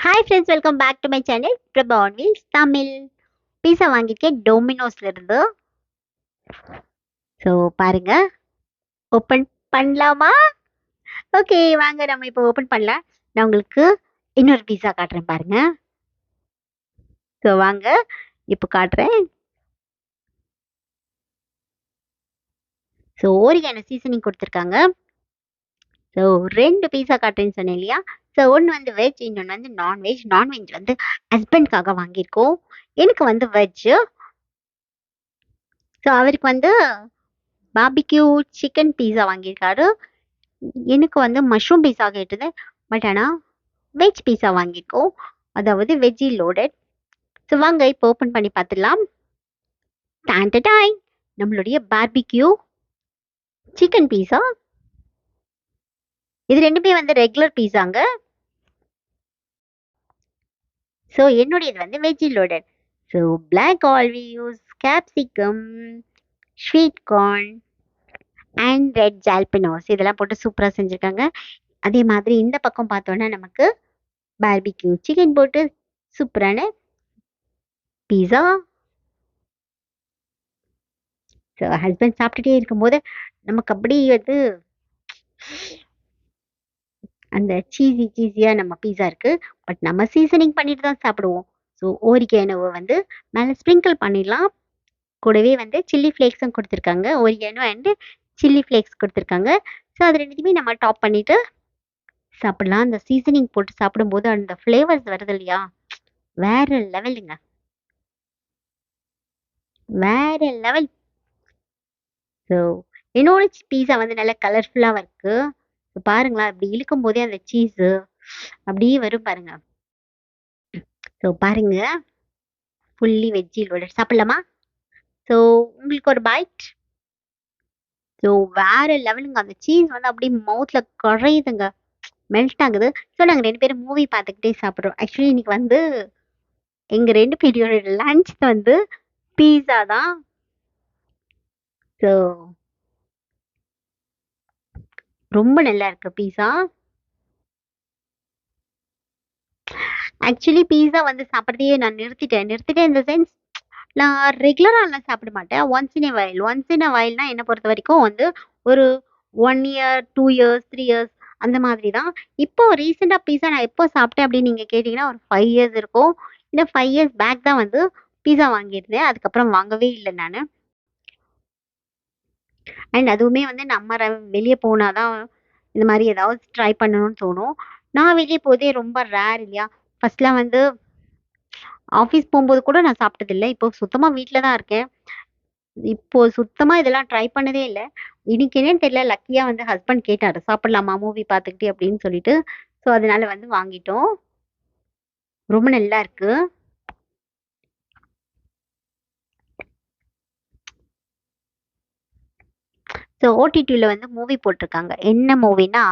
Hi friends, welcome back to my channel prabhaonwheels Tamil. Pizza வாங்கியிருக்கேன் டொமினோஸ்ல இருந்து. ஸோ பாருங்க, ஓப்பன் பண்ணலாமா? ஓகே, வாங்க நம்ம இப்போ ஓப்பன் பண்ணலாம். நான் உங்களுக்கு இன்னொரு பீஸா காட்டுறேன் பாருங்க. ஸோ வாங்க இப்போ காட்டுறேன். ஸோ ஓரிகானோ சீசனிங் கொடுத்துருக்காங்க. ஸோ 2 பீஸா காட்டுறேன்னு சொன்னேன் இல்லையா? ஸோ ஒன்று வந்து வெஜ், இன்னொன்று வந்து நான்வெஜ். நான்வெஜ் வந்து ஹஸ்பண்ட்காக வாங்கியிருக்கோம். எனக்கு வந்து வெஜ்ஜு. ஸோ அவருக்கு வந்து பார்பிக்யூ சிக்கன் பீஸா வாங்கியிருக்காரு. எனக்கு வந்து மஷ்ரூம் பீஸா கேட்டது. பட் ஆனால் வெஜ் பீஸா வாங்கியிருக்கோம், அதாவது வெஜ்ஜி லோடட். ஸோ வாங்க இப்போ ஓப்பன் பண்ணி பார்த்துடலாம். டாய், நம்மளுடைய பார்பிக்யூ சிக்கன் பீஸா. இது ரெண்டுமே வந்து ரெகுலர் பீஸாங்க. ஸோ என்னுடையது வந்து veggie loaded. So black olives, capsicum, sweet corn and red jalapenos இதெல்லாம் போட்டு சூப்பராக செஞ்சுருக்காங்க. அதே மாதிரி இந்த பக்கம் பார்த்தோன்னா நமக்கு பார்பிக்யூ சிக்கன் போட்டு சூப்பரான பீஸா. ஸோ ஹஸ்பண்ட் சாப்பிட்டுட்டே இருக்கும்போது நமக்கு அப்படி வந்து அந்த சீஸியாக நம்ம பீஸா இருக்குது. பட் நம்ம சீசனிங் பண்ணிட்டு தான் சாப்பிடுவோம். ஸோ ஓரிகானோவை வந்து மேலே ஸ்ப்ரிங்கிள் பண்ணிடலாம். கூடவே வந்து சில்லி ஃப்ளேக்ஸும் கொடுத்துருக்காங்க. ஓரிகானோ அண்டு சில்லி ஃப்ளேக்ஸ் கொடுத்துருக்காங்க. ஸோ அது ரெண்டுத்தையுமே நம்ம டாப் பண்ணிவிட்டு சாப்பிடலாம். அந்த சீசனிங் போட்டு சாப்பிடும்போது அந்த ஃப்ளேவர்ஸ் வருது இல்லையா, வேற லெவலுங்க, வேற லெவல். ஸோ என்னோட பீஸா வந்து நல்லா கலர்ஃபுல்லாக இருக்கு. பாருங்களா, இப்படி இழுக்கும் போதே அந்த சீஸு அப்படியே வரும் பாருங்க. ஸோ பாருங்க, ஃபுல்லி வெஜ்ஜிலோட சாப்பிடலாமா? ஸோ உங்களுக்கு ஒரு பைட். ஸோ வேற லெவலுங்க, அந்த சீஸ் வந்து அப்படியே மவுத்தில் குறையுதுங்க, மெல்ட் ஆகுது. ஸோ நாங்கள் 2 பேரும் மூவி பார்த்துக்கிட்டே சாப்பிட்றோம். ஆக்சுவலி இன்னைக்கு வந்து எங்கள் 2 பேரோட லஞ்ச் வந்து பீஸா தான். ஸோ ரொம்ப நல்லா இருக்கு பீஸா. ஆக்சுவலி பீஸா வந்து சாப்பிட்றதையே நான் நிறுத்திட்டேன் இந்த சென்ஸ். நான் ரெகுலராலாம் சாப்பிட மாட்டேன். ஒன்ஸ் இன் அ வைல்னா என்னை பொறுத்த வரைக்கும் வந்து ஒரு 1 இயர், 2 இயர்ஸ், 3 இயர்ஸ் அந்த மாதிரி தான். இப்போ ரீசெண்டாக பீஸா நான் எப்போ சாப்பிட்டேன் அப்படின்னு நீங்கள் கேட்டிங்கன்னா ஒரு 5 இயர்ஸ் இருக்கும். இல்லை 5 இயர்ஸ் பேக் தான் வந்து பீஸா வாங்கியிருந்தேன். அதுக்கப்புறம் வாங்கவே இல்லை நான். அண்ட் அதுவுமே வந்து நம்ம வெளியே போனால் தான் இந்த மாதிரி ஏதாவது ட்ரை பண்ணணும்னு தோணும். நான் வெளியே போதே ரொம்ப ரேர் இல்லையா. ஃபர்ஸ்ட்லாம் வந்து ஆஃபீஸ் போகும்போது கூட நான் சாப்பிட்டதில்ல. இப்போ சுத்தமாக வீட்டில் தான் இருக்கேன். இப்போ சுத்தமா இதெல்லாம் ட்ரை பண்ணதே இல்ல. இன்னைக்கு என்னன்னு தெரியல, லக்கியா வந்து ஹஸ்பண்ட் கேட்டாரு, "சாப்பிடலாமா மூவி பார்த்துக்கிட்டே?" அப்படின்னு சொல்லிட்டு. ஸோ அதனால வந்து வாங்கிட்டோம். ரொம்ப நல்லா இருக்கு. ஸோ ஓடிடில வந்து மூவி போட்டிருக்காங்க. என்ன மூவினா,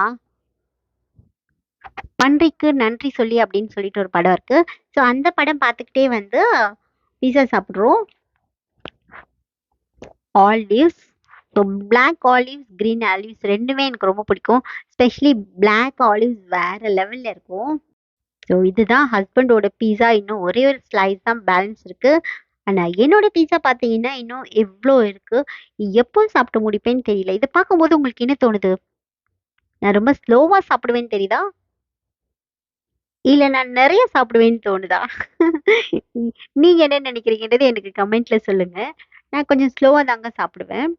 "பன்றிக்கு நன்றி சொல்லி" அப்படின்னு சொல்லிட்டு ஒரு படம் இருக்கு. ஸோ அந்த படம் பார்த்துக்கிட்டே வந்து பீஸா சாப்பிடுறோம். Olives. So black olives, green olives 2மே எனக்கு ரொம்ப பிடிக்கும். ஸ்பெஷலி பிளாக் ஆலிவ்ஸ் வேற லெவல்ல இருக்கும். ஸோ இதுதான் ஹஸ்பண்டோட பீஸா. இன்னும் ஒரே ஒரு ஸ்லைஸ் தான் பேலன்ஸ் இருக்கு. ஆனா என்னோட பீஸா பார்த்தீங்கன்னா இன்னும் எவ்வளோ இருக்கு. எப்போ சாப்பிட்டு முடிப்பேன்னு தெரியல. இதை பார்க்கும்போது உங்களுக்கு என்ன தோணுது? நான் ரொம்ப ஸ்லோவா சாப்பிடுவேன்னு தெரியுதா? இல்ல நான் நிறைய சாப்பிடுவேன்னு தோணுதா? நீங்க என்ன நினைக்கிறீங்கன்றது எனக்கு கமெண்ட்ல சொல்லுங்க. நான் கொஞ்சம் ஸ்லோவா தாங்க சாப்பிடுவேன்.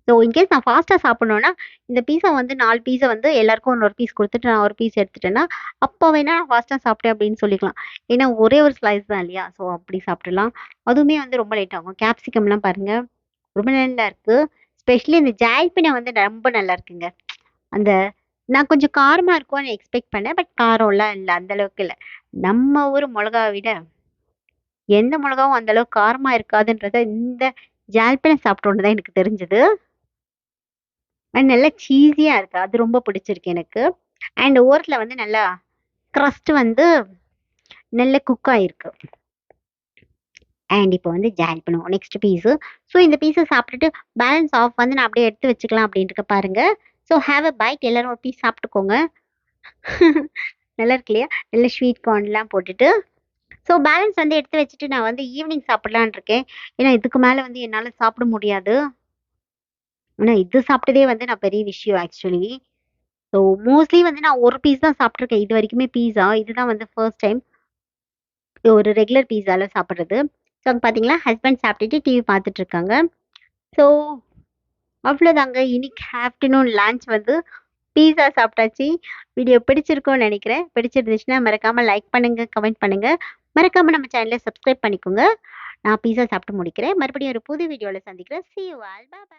ஸோ இன்கேஸ் நான் ஃபாஸ்ட்டாக சாப்பிடணும்னா, இந்த பீஸா வந்து 4 பீஸா வந்து எல்லாருக்கும் ஒரு பீஸ் குடுத்துட்டு, நான் ஒரு பீஸ் எடுத்துட்டேன்னா, அப்போ வேணா நான் ஃபாஸ்ட்டா சாப்பிட்டேன் அப்படின்னு சொல்லிக்கலாம். ஏன்னா ஒரே ஒரு ஸ்லைஸ் தான் இல்லையா? ஸோ அப்படி சாப்பிட்டுறலாம். அதுவுமே வந்து ரொம்ப லேட் ஆகும். கேப்சிகம்லாம் பாருங்க, ரொம்ப நல்லா இருக்கு. ஸ்பெஷலி இந்த ஜால்பினா வந்து ரொம்ப நல்லா இருக்குங்க. அந்த நான் கொஞ்சம் காரமா இருக்கும்னு எக்ஸ்பெக்ட் பண்ணேன். பட் காரம்லாம் இல்ல, அந்த அளவுக்கு இல்ல. நம்ம ஊர் மொளகாவ விட எந்த மொளகாவும் அந்த அளவுக்கு காரமா இருக்காதுன்றத இந்த ஜால்பினா சாப்பிட்டோனே தான் எனக்கு தெரிஞ்சது. நல்லா சீஸியா இருக்கு. அது ரொம்ப பிடிச்சிருக்கு எனக்கு. அண்ட் ஓரத்துல வந்து நல்லா க்ரஸ்ட் வந்து நல்ல குக் ஆயிருக்கு. அண்ட் இப்போ வந்து ஜாயின் பண்ணுவோம் நெக்ஸ்ட் பீஸு. ஸோ இந்த பீஸ சாப்பிட்டுட்டு பேலன்ஸ் ஆஃப் வந்து நான் அப்படியே எடுத்து வச்சுக்கலாம் அப்படின்ட்டு பாருங்க. ஸோ ஹேவ் அ பைட், எல்லாரும் ஒரு பீஸ் சாப்பிட்டுக்கோங்க. நல்லா இருக்கு இல்லையா? நல்ல ஸ்வீட் கார்ன்லாம் போட்டுட்டு, ஸோ பேலன்ஸ் வந்து எடுத்து வச்சுட்டு நான் வந்து ஈவினிங் சாப்பிடலான்னு இருக்கேன். ஏன்னா இதுக்கு மேல வந்து என்னால சாப்பிட முடியாது. ஆனா இது சாப்பிட்டதே வந்து நான் பெரிய விஷயம் ஆக்சுவலி. ஸோ மோஸ்ட்லி வந்து நான் ஒரு பீஸ் தான் சாப்பிட்டுருக்கேன். இதுவரைக்குமே பீஸா. இதுதான் வந்து ஃபர்ஸ்ட் டைம் ஒரு ரெகுலர் பீஸால சாப்பிடுறது. ஸோ அங்க பார்த்தீங்களா, ஹஸ்பண்ட் சாப்பிட்டுட்டு டிவி பார்த்துட்டு இருக்காங்க. ஸோ அவ்வளோதாங்க. இன்னைக்கு ஆஃப்டர்நூன் லஞ்ச் வந்து பீஸா சாப்பிட்டாச்சு. வீடியோ பிடிச்சிருக்கும்னு நெனைக்கிறேன். பிடிச்சிருந்துச்சுன்னா மறக்காம லைக் பண்ணுங்க, கமெண்ட் பண்ணுங்க. மறக்காம நம்ம சேனல சப்ஸ்கிரைப் பண்ணிக்கோங்க. நான் பீஸா சாப்பிட்டு முடிக்கிறேன். மறுபடியும் ஒரு புது வீடியோல சந்திக்கிறேன். See you all. Bye bye.